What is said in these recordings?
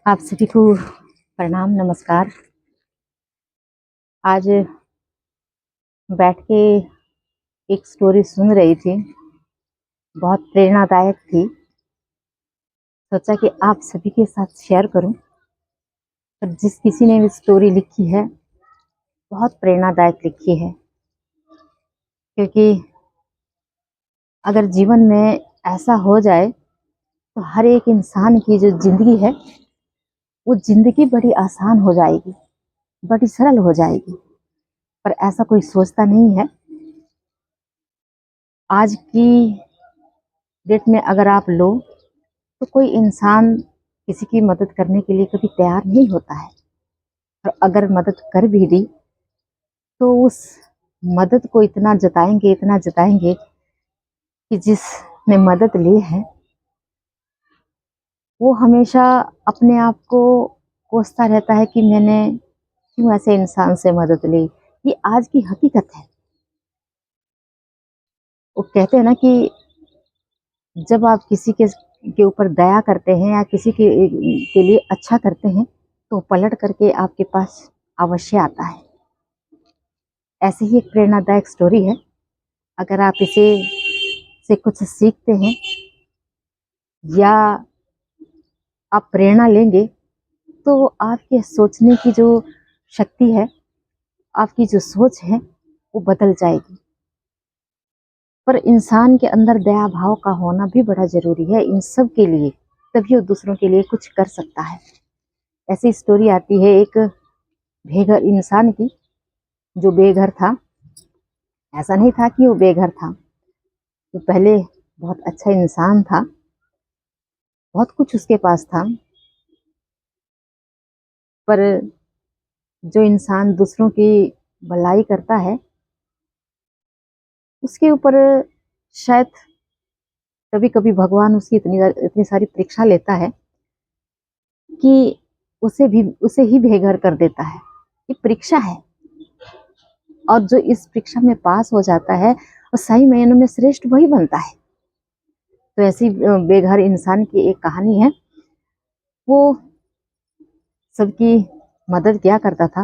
आप सभी को प्रणाम नमस्कार। आज बैठ के एक स्टोरी सुन रही थी, बहुत प्रेरणादायक थी। सोचा कि आप सभी के साथ शेयर करूं। और जिस किसी ने भी स्टोरी लिखी है बहुत प्रेरणादायक लिखी है, क्योंकि अगर जीवन में ऐसा हो जाए तो हर एक इंसान की जो जिंदगी है वो जिंदगी बड़ी आसान हो जाएगी, बड़ी सरल हो जाएगी। पर ऐसा कोई सोचता नहीं है। आज की डेट में अगर आप लो तो कोई इंसान किसी की मदद करने के लिए कभी तैयार नहीं होता है। और अगर मदद कर भी दी तो उस मदद को इतना जताएंगे कि जिसने मदद ली है वो हमेशा अपने आप को कोसता रहता है कि मैंने क्यों ऐसे इंसान से मदद ली। ये आज की हकीकत है। वो कहते हैं ना कि जब आप किसी के ऊपर दया करते हैं या किसी के लिए अच्छा करते हैं तो पलट करके आपके पास अवश्य आता है। ऐसे ही एक प्रेरणादायक स्टोरी है। अगर आप इसे से कुछ सीखते हैं या आप प्रेरणा लेंगे तो आपके सोचने की जो शक्ति है, आपकी जो सोच है वो बदल जाएगी। पर इंसान के अंदर दया भाव का होना भी बड़ा जरूरी है इन सब के लिए, तभी वो दूसरों के लिए कुछ कर सकता है। ऐसी स्टोरी आती है एक बेघर इंसान की, जो बेघर था। ऐसा नहीं था कि वो बेघर था, वो पहले बहुत अच्छा इंसान था, बहुत कुछ उसके पास था। पर जो इंसान दूसरों की भलाई करता है उसके ऊपर शायद कभी कभी भगवान उसकी इतनी इतनी सारी परीक्षा लेता है कि उसे ही बेघर कर देता है। ये परीक्षा है, और जो इस परीक्षा में पास हो जाता है और सही मायनों में श्रेष्ठ वही बनता है। तो ऐसी बेघर इंसान की एक कहानी है। वो सबकी मदद क्या करता था।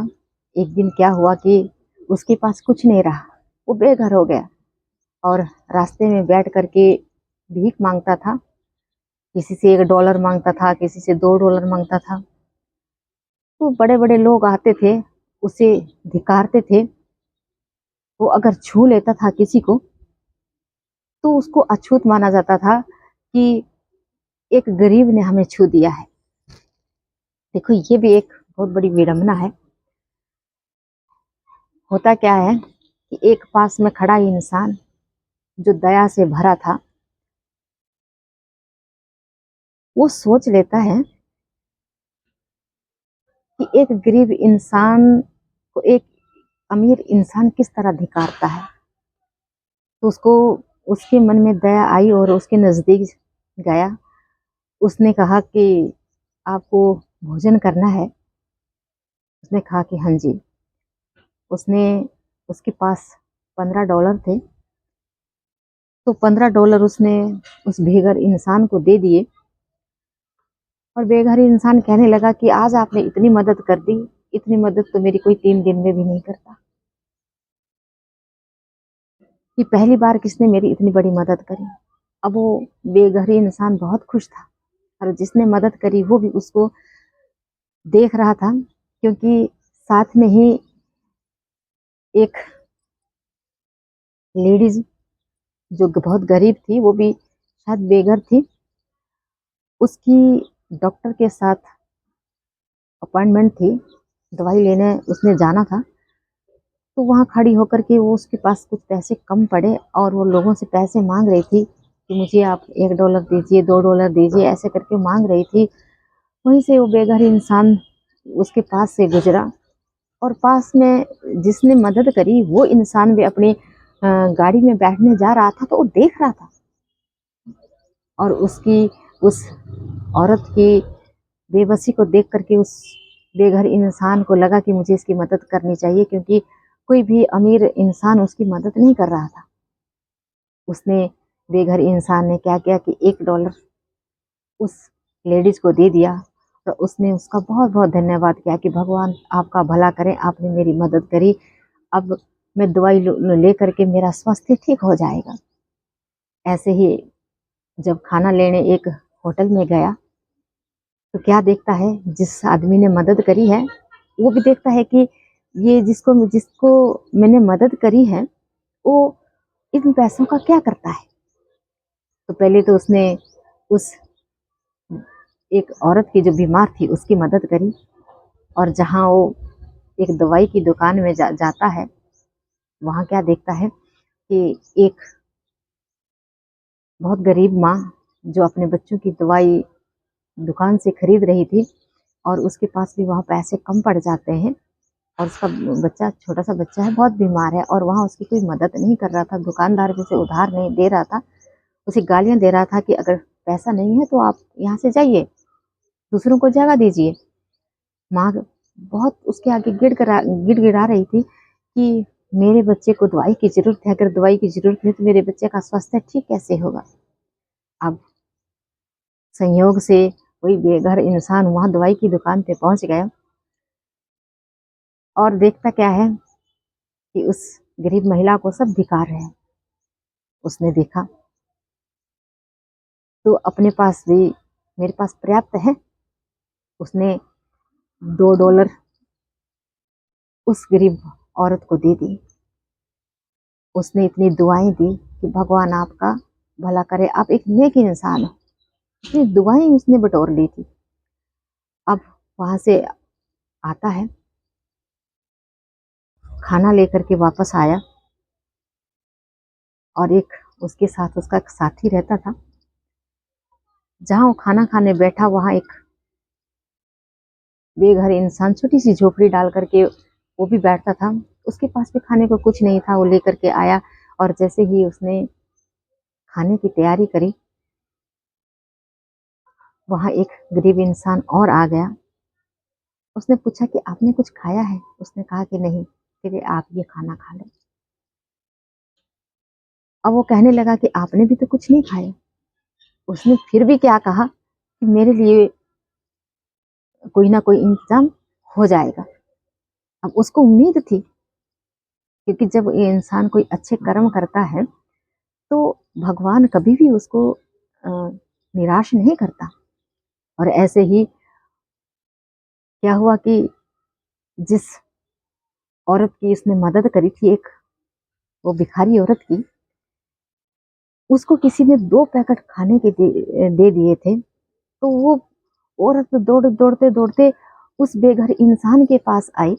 एक दिन क्या हुआ कि उसके पास कुछ नहीं रहा, वो बेघर हो गया और रास्ते में बैठ करके भीख मांगता था। किसी से $1 मांगता था, किसी से $2 मांगता था। तो बड़े बड़े लोग आते थे, उसे धिक्कारते थे। वो अगर छू लेता था किसी को तो उसको अछूत माना जाता था कि एक गरीब ने हमें छू दिया है। देखो, ये भी एक बहुत बड़ी विडंबना है। होता क्या है कि एक पास में खड़ा इंसान जो दया से भरा था, वो सोच लेता है कि एक गरीब इंसान को एक अमीर इंसान किस तरह धिक्कारता है। तो उसको उसके मन में दया आई और उसके नजदीक गया। उसने कहा कि आपको भोजन करना है। उसने कहा कि हाँ जी। उसने उसके पास $15 थे, तो $15 उसने उस बेघर इंसान को दे दिए। और बेघर इंसान कहने लगा कि आज आपने इतनी मदद कर दी, इतनी मदद तो मेरी कोई 3 दिन में भी नहीं करता। कि पहली बार किसने मेरी इतनी बड़ी मदद करी। अब वो बेघर इंसान बहुत खुश था, और जिसने मदद करी वो भी उसको देख रहा था, क्योंकि साथ में ही एक लेडीज जो बहुत गरीब थी, वो भी शायद बेघर थी। उसकी डॉक्टर के साथ अपॉइंटमेंट थी, दवाई लेने उसने जाना था। तो वहाँ खड़ी होकर के वो उसके पास कुछ पैसे कम पड़े और वो लोगों से पैसे मांग रही थी कि मुझे आप $1 दीजिए, $2 दीजिए, ऐसे करके मांग रही थी। वहीं से वो बेघर इंसान उसके पास से गुजरा, और पास में जिसने मदद करी वो इंसान भी अपनी गाड़ी में बैठने जा रहा था, तो वो देख रहा था। और उस औरत की बेबसी को देख करके उस बेघर इंसान को लगा कि मुझे इसकी मदद करनी चाहिए, क्योंकि कोई भी अमीर इंसान उसकी मदद नहीं कर रहा था। उसने बेघर इंसान ने क्या किया कि $1 उस लेडीज को दे दिया, तो उसने उसका बहुत बहुत धन्यवाद किया कि भगवान आपका भला करें, आपने मेरी मदद करी, अब मैं दवाई ले करके मेरा स्वास्थ्य ठीक हो जाएगा। ऐसे ही जब खाना लेने एक होटल में गया तो क्या देखता है, जिस आदमी ने मदद करी है वो भी देखता है कि ये जिसको जिसको मैंने मदद करी है वो इन पैसों का क्या करता है। तो पहले तो उसने उस एक औरत की जो बीमार थी उसकी मदद करी, और जहाँ वो एक दवाई की दुकान में जाता है, वहाँ क्या देखता है कि एक बहुत गरीब माँ जो अपने बच्चों की दवाई दुकान से खरीद रही थी, और उसके पास भी वहाँ पैसे कम पड़ जाते हैं, और उसका बच्चा छोटा सा बच्चा है, बहुत बीमार है, और वहाँ उसकी कोई मदद नहीं कर रहा था। दुकानदार भी उसे उधार नहीं दे रहा था, उसे गालियाँ दे रहा था कि अगर पैसा नहीं है तो आप यहाँ से जाइए, दूसरों को जगह दीजिए। माँ बहुत उसके आगे गिड़गिड़ा रही थी कि मेरे बच्चे को दवाई की जरूरत है, अगर दवाई की जरूरत नहीं तो मेरे बच्चे का स्वास्थ्य ठीक कैसे होगा। अब संयोग से कोई बेघर इंसान वहां दवाई की दुकान पे पहुंच गया, और देखता क्या है कि उस गरीब महिला को सब धिक्कार रहे हैं। उसने देखा तो अपने पास भी, मेरे पास पर्याप्त है, उसने $2 उस गरीब औरत को दे दी। उसने इतनी दुआएं दी कि भगवान आपका भला करे, आप एक नेक इंसान हो। इतनी दुआएं उसने बटोर ली थी। अब वहां से आता है, खाना लेकर के वापस आया, और एक उसके साथ उसका एक साथी रहता था। जहां वो खाना खाने बैठा वहां एक बेघर इंसान छोटी सी झोपड़ी डाल करके वो भी बैठता था। उसके पास भी खाने को कुछ नहीं था, वो लेकर के आया, और जैसे ही उसने खाने की तैयारी करी, वहां एक गरीब इंसान और आ गया। उसने पूछा कि आपने कुछ खाया है? उसने कहा कि नहीं। फिर आप ये खाना खा लें। अब वो कहने लगा कि आपने भी तो कुछ नहीं खाया। उसने फिर भी क्या कहा कि मेरे लिए कोई ना कोई इंतजाम हो जाएगा। अब उसको उम्मीद थी, क्योंकि जब ये इंसान कोई अच्छे कर्म करता है तो भगवान कभी भी उसको निराश नहीं करता। और ऐसे ही क्या हुआ कि जिस औरत की इसने मदद करी थी, एक वो भिखारी औरत की, उसको किसी ने 2 पैकेट खाने के दे दिए थे। तो वो औरत दौड़ते दौड़ते उस बेघर इंसान के पास आई,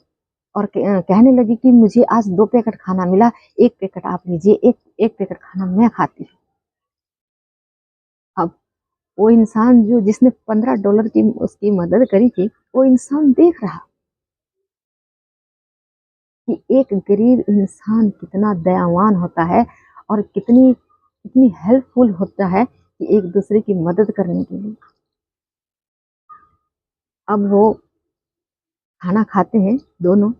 और कहने लगी कि मुझे आज 2 पैकेट खाना मिला, 1 पैकेट आप लीजिए, एक पैकेट खाना मैं खाती हूँ। अब वो इंसान जो जिसने $15 की उसकी मदद करी थी, वो इंसान देख रहा कि एक गरीब इंसान कितना दयावान होता है, और कितनी कितनी हेल्पफुल होता है कि एक दूसरे की मदद करने के लिए। अब वो खाना खाते हैं दोनों,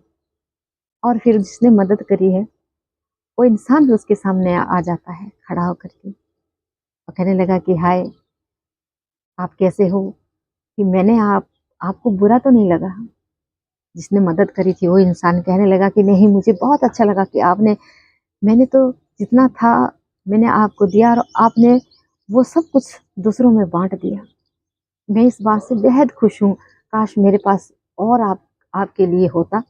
और फिर जिसने मदद करी है वो इंसान भी उसके सामने आ जाता है खड़ा होकर के, और कहने लगा कि हाय, आप कैसे हो, कि मैंने आपको बुरा तो नहीं लगा। जिसने मदद करी थी वो इंसान कहने लगा कि नहीं, मुझे बहुत अच्छा लगा कि मैंने तो जितना था मैंने आपको दिया, और आपने वो सब कुछ दूसरों में बांट दिया। मैं इस बात से बेहद खुश हूँ। काश मेरे पास और आपके लिए होता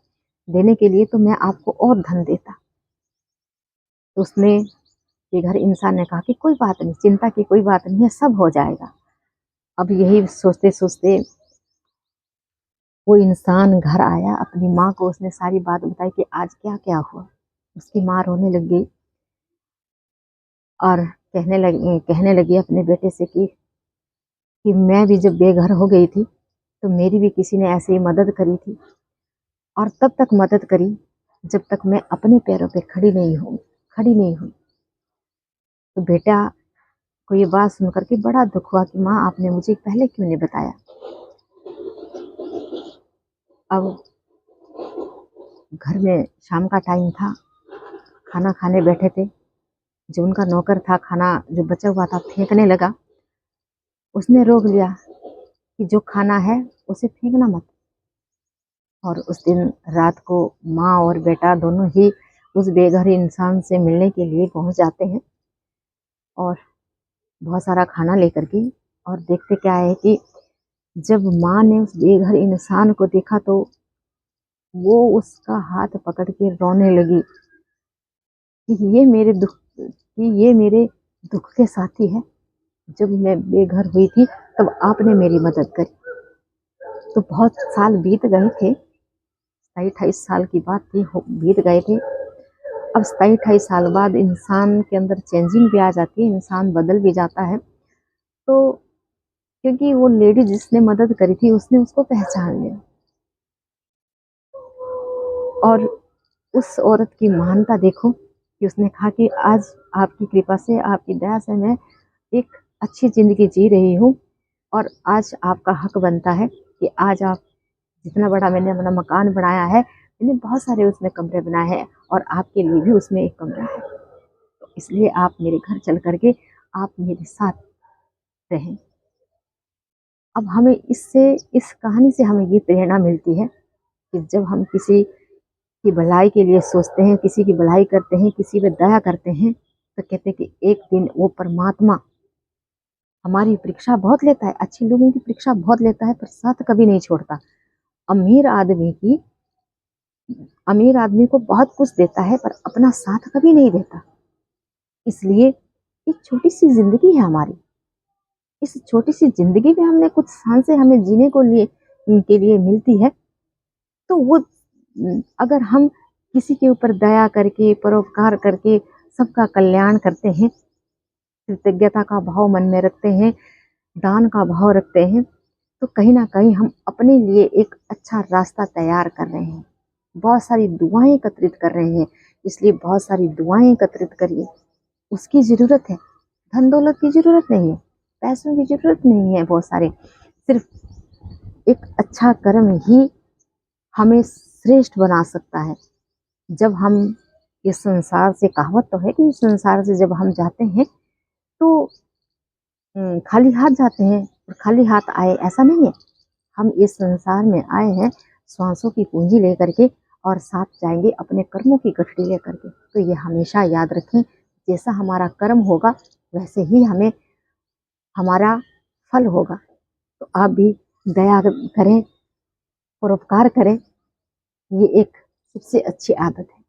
देने के लिए, तो मैं आपको और धन देता। उसने ये घर इंसान ने कहा कि कोई बात नहीं, चिंता की कोई बात नहीं है, सब हो जाएगा। अब यही सोचते सोचते वो इंसान घर आया, अपनी माँ को उसने सारी बात बताई कि आज क्या क्या हुआ। उसकी माँ रोने लग गई, और कहने लगी अपने बेटे से कि मैं भी जब बेघर हो गई थी तो मेरी भी किसी ने ऐसे ही मदद करी थी, और तब तक मदद करी जब तक मैं अपने पैरों पे खड़ी नहीं हुई। तो बेटा को ये बात सुन करके बड़ा दुख हुआ कि माँ, आपने मुझे पहले क्यों नहीं बताया। अब घर में शाम का टाइम था, खाना खाने बैठे थे। जो उनका नौकर था, खाना जो बचा हुआ था फेंकने लगा। उसने रोक लिया कि जो खाना है उसे फेंकना मत। और उस दिन रात को माँ और बेटा दोनों ही उस बेघर इंसान से मिलने के लिए पहुंच जाते हैं और बहुत सारा खाना लेकर के। और देखते क्या है कि जब माँ ने उस बेघर इंसान को देखा तो वो उसका हाथ पकड़ के रोने लगी कि ये मेरे दुख के साथी है। जब मैं बेघर हुई थी तब आपने मेरी मदद करी। तो बहुत साल बीत गए थे, 27-28 साल की बात थी, बीत गए थे। अब 27-28 साल बाद इंसान के अंदर चेंजिंग भी आ जाती है, इंसान बदल भी जाता है। तो क्योंकि वो लेडी जिसने मदद करी थी उसने उसको पहचान लिया और उस औरत की महानता देखो कि उसने कहा कि आज आपकी कृपा से, आपकी दया से मैं एक अच्छी जिंदगी जी रही हूँ और आज आपका हक बनता है कि आज आप जितना बड़ा मैंने अपना मकान बनाया है, मैंने बहुत सारे उसमें कमरे बनाए हैं और आपके लिए भी उसमें एक कमरा है। तो इसलिए आप मेरे घर चल करके आप मेरे साथ रहें। अब हमें इस कहानी से हमें ये प्रेरणा मिलती है कि जब हम किसी की भलाई के लिए सोचते हैं, किसी की भलाई करते हैं, किसी पे दया करते हैं, तो कहते हैं कि एक दिन वो परमात्मा हमारी परीक्षा बहुत लेता है, अच्छे लोगों की परीक्षा बहुत लेता है, पर साथ कभी नहीं छोड़ता। अमीर आदमी की अमीर आदमी को बहुत कुछ देता है पर अपना साथ कभी नहीं देता। इसलिए एक छोटी सी जिंदगी है हमारी, इस छोटी सी जिंदगी में हमने कुछ सांसें हमें जीने के लिए मिलती है। तो वो अगर हम किसी के ऊपर दया करके, परोपकार करके सबका कल्याण करते हैं, कृतज्ञता का भाव मन में रखते हैं, दान का भाव रखते हैं, तो कहीं ना कहीं हम अपने लिए एक अच्छा रास्ता तैयार कर रहे हैं। बहुत सारी दुआएं एकत्रित कर रहे हैं। इसलिए बहुत सारी दुआएं एकत्रित करिए, उसकी ज़रूरत है। धन दौलत की ज़रूरत नहीं है, पैसों की ज़रूरत नहीं है बहुत सारे। सिर्फ एक अच्छा कर्म ही हमें श्रेष्ठ बना सकता है। जब हम इस संसार से, कहावत तो है कि इस संसार से जब हम जाते हैं तो खाली हाथ जाते हैं और खाली हाथ आए, ऐसा नहीं है। हम इस संसार में आए हैं श्वासों की पूंजी लेकर के और साथ जाएंगे अपने कर्मों की गठरी लेकर के। तो ये हमेशा याद रखें, जैसा हमारा कर्म होगा वैसे ही हमें हमारा फल होगा। तो आप भी दया करें, परोपकार करें, ये एक सबसे अच्छी आदत है।